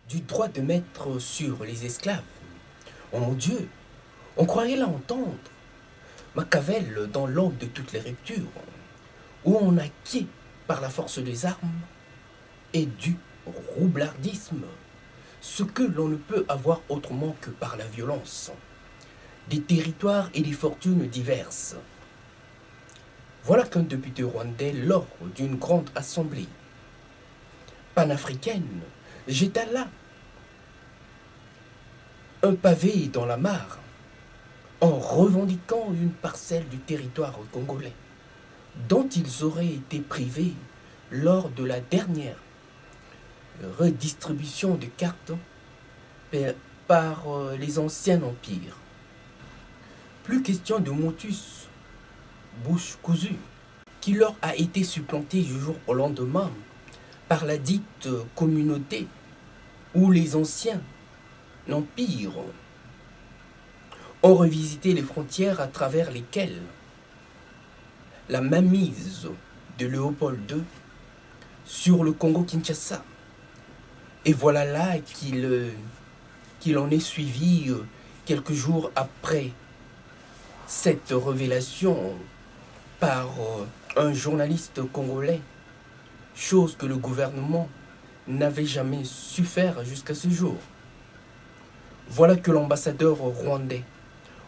du droit de mettre sur les esclaves. Oh mon Dieu, on croirait l'entendre. Machiavel dans l'ordre de toutes les ruptures, où on acquiert par la force des armes et du roublardisme ce que l'on ne peut avoir autrement que par la violence, des territoires et des fortunes diverses. Voilà qu'un député rwandais, lors d'une grande assemblée panafricaine, jeta là un pavé dans la mare en revendiquant une parcelle du territoire congolais dont ils auraient été privés lors de la dernière redistribution de cartes par les anciens empires. Plus question de motus, bouche cousue, qui leur a été supplanté du jour au lendemain par la dite communauté où les anciens empires ont revisité les frontières à travers lesquelles la mainmise de Léopold II sur le Congo-Kinshasa. Et voilà là qu'il en est suivi quelques jours après cette révélation par un journaliste congolais, chose que le gouvernement n'avait jamais su faire jusqu'à ce jour. Voilà que l'ambassadeur rwandais,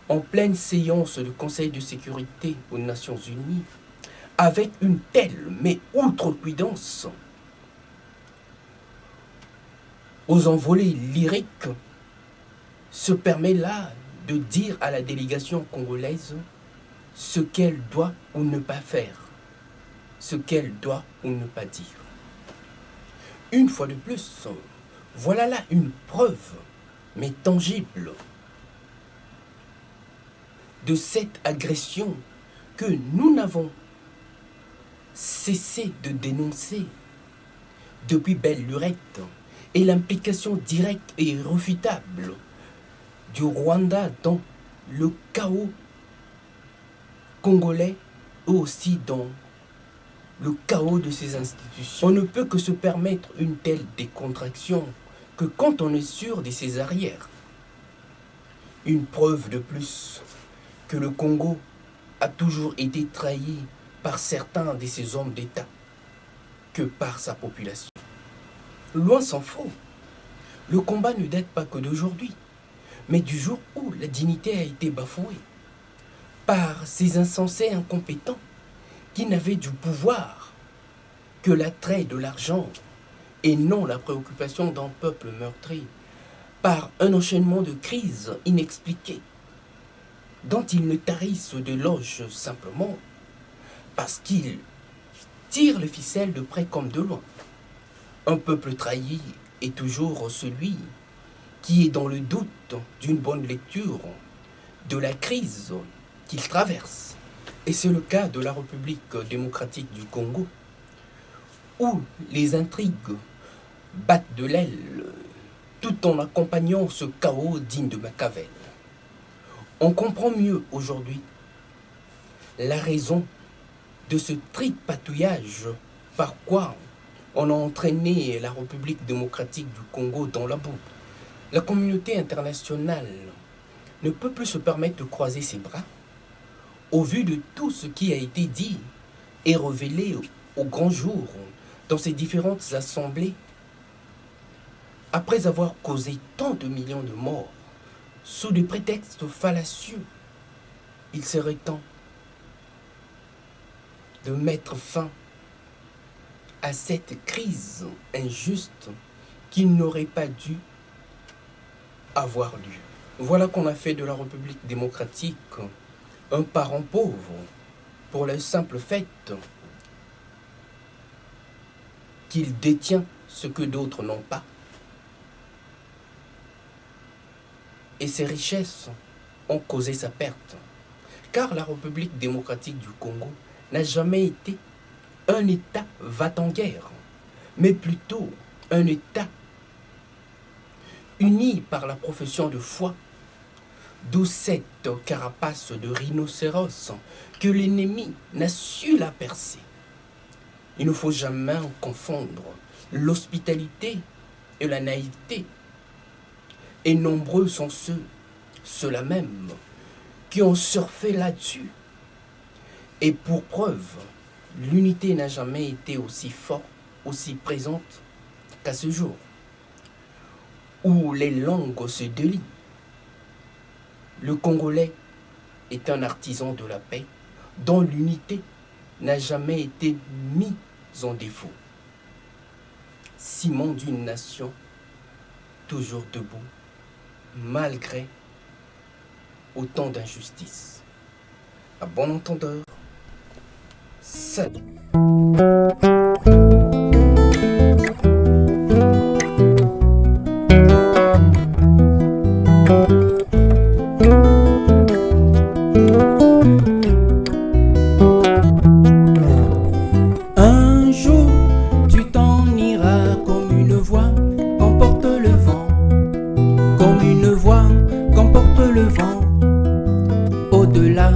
en pleine séance du Conseil de sécurité aux Nations Unies, avec une telle mais outrecuidance, aux envolées lyriques, se permet là de dire à la délégation congolaise ce qu'elle doit ou ne pas faire, ce qu'elle doit ou ne pas dire. Une fois de plus, voilà là une preuve, mais tangible, de cette agression que nous n'avons cessé de dénoncer depuis belle lurette, et l'implication directe et irréfutable du Rwanda dans le chaos congolais et aussi dans le chaos de ses institutions. On ne peut que se permettre une telle décontraction que quand on est sûr de ses arrières. Une preuve de plus que le Congo a toujours été trahi par certains de ses hommes d'État que par sa population. Loin s'en faut, le combat ne date pas que d'aujourd'hui, mais du jour où la dignité a été bafouée par ces insensés incompétents qui n'avaient du pouvoir que l'attrait de l'argent et non la préoccupation d'un peuple meurtri par un enchaînement de crises inexpliquées dont ils ne tarissent de loge simplement parce qu'ils tirent les ficelles de près comme de loin. Un peuple trahi est toujours celui qui est dans le doute d'une bonne lecture de la crise qu'il traverse. Et c'est le cas de la République démocratique du Congo, où les intrigues battent de l'aile tout en accompagnant ce chaos digne de Machiavel. On comprend mieux aujourd'hui la raison de ce tripatouillage par quoi on a entraîné la République démocratique du Congo dans la boue. La communauté internationale ne peut plus se permettre de croiser ses bras au vu de tout ce qui a été dit et révélé au grand jour dans ces différentes assemblées. Après avoir causé tant de millions de morts sous des prétextes fallacieux, il serait temps de mettre fin à cette crise injuste qui n'aurait pas dû avoir lieu. Voilà qu'on a fait de la République démocratique un parent pauvre pour le simple fait qu'il détient ce que d'autres n'ont pas. Et ses richesses ont causé sa perte. Car la République démocratique du Congo n'a jamais été un État va-t-en-guerre, mais plutôt un État uni par la profession de foi, d'où cette carapace de rhinocéros que l'ennemi n'a su la percer. Il ne faut jamais confondre l'hospitalité et la naïveté. Et nombreux sont ceux-là même, qui ont surfé là-dessus. Et pour preuve, l'unité n'a jamais été aussi forte, aussi présente qu'à ce jour, où les langues se délient. Le Congolais est un artisan de la paix dont l'unité n'a jamais été mise en défaut. Ciment d'une nation toujours debout, malgré autant d'injustices. À bon entendeur, salut. Un jour, tu t'en iras comme une voix qu'emporte le vent, comme une voix qu'emporte le vent, au-delà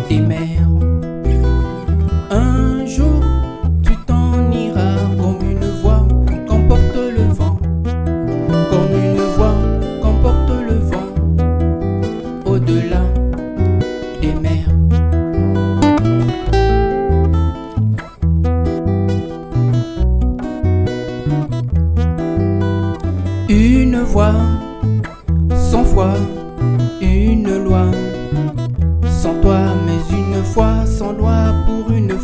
des mers. Un jour, tu t'en iras comme une voix qu'emporte le vent, comme une voix qu'emporte le vent, au-delà des mers. Une voix, sans foi, une loi, sans toi, mais une foi, sans loi pour une foi.